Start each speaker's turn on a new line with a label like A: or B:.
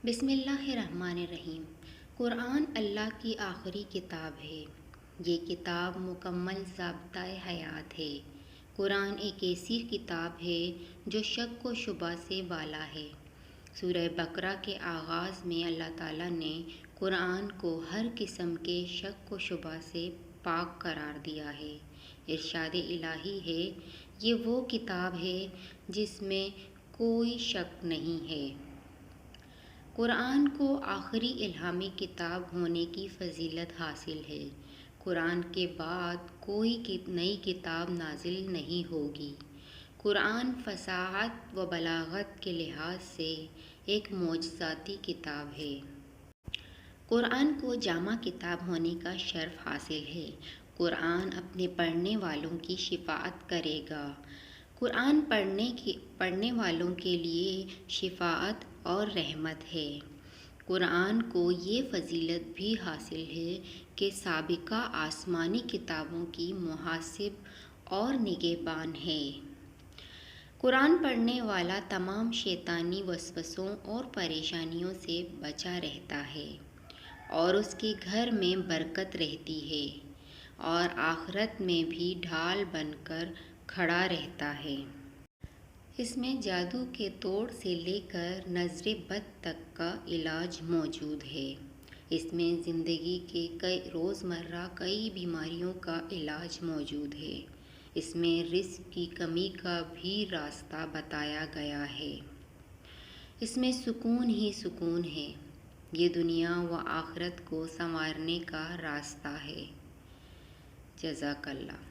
A: بسم اللہ الرحمن الرحیم۔ قرآن اللہ کی آخری کتاب ہے۔ یہ کتاب مکمل ضابطۂ حیات ہے۔ قرآن ایک ایسی کتاب ہے جو شک و شبہ سے بالا ہے۔ سورہ بقرہ کے آغاز میں اللہ تعالیٰ نے قرآن کو ہر قسم کے شک و شبہ سے پاک قرار دیا ہے۔ ارشاد الہی ہے، یہ وہ کتاب ہے جس میں کوئی شک نہیں ہے۔ قرآن کو آخری الہامی کتاب ہونے کی فضیلت حاصل ہے۔ قرآن کے بعد کوئی نئی کتاب نازل نہیں ہوگی۔ قرآن فصاحت و بلاغت کے لحاظ سے ایک معجزاتی کتاب ہے۔ قرآن کو جامع کتاب ہونے کا شرف حاصل ہے۔ قرآن اپنے پڑھنے والوں کی شفاعت کرے گا۔ قرآن پڑھنے والوں کے لیے شفاعت اور رحمت ہے۔ قرآن کو یہ فضیلت بھی حاصل ہے کہ سابقہ آسمانی کتابوں کی محاسب اور نگہبان ہے۔ قرآن پڑھنے والا تمام شیطانی وسوسوں اور پریشانیوں سے بچا رہتا ہے اور اس کے گھر میں برکت رہتی ہے اور آخرت میں بھی ڈھال بن کر کھڑا رہتا ہے۔ اس میں جادو کے توڑ سے لے کر نظر بد تک کا علاج موجود ہے۔ اس میں زندگی کے روزمرہ کئی بیماریوں کا علاج موجود ہے۔ اس میں رزق کی کمی کا بھی راستہ بتایا گیا ہے۔ اس میں سکون ہی سکون ہے۔ یہ دنیا و آخرت کو سنوارنے کا راستہ ہے۔ جزاک اللہ۔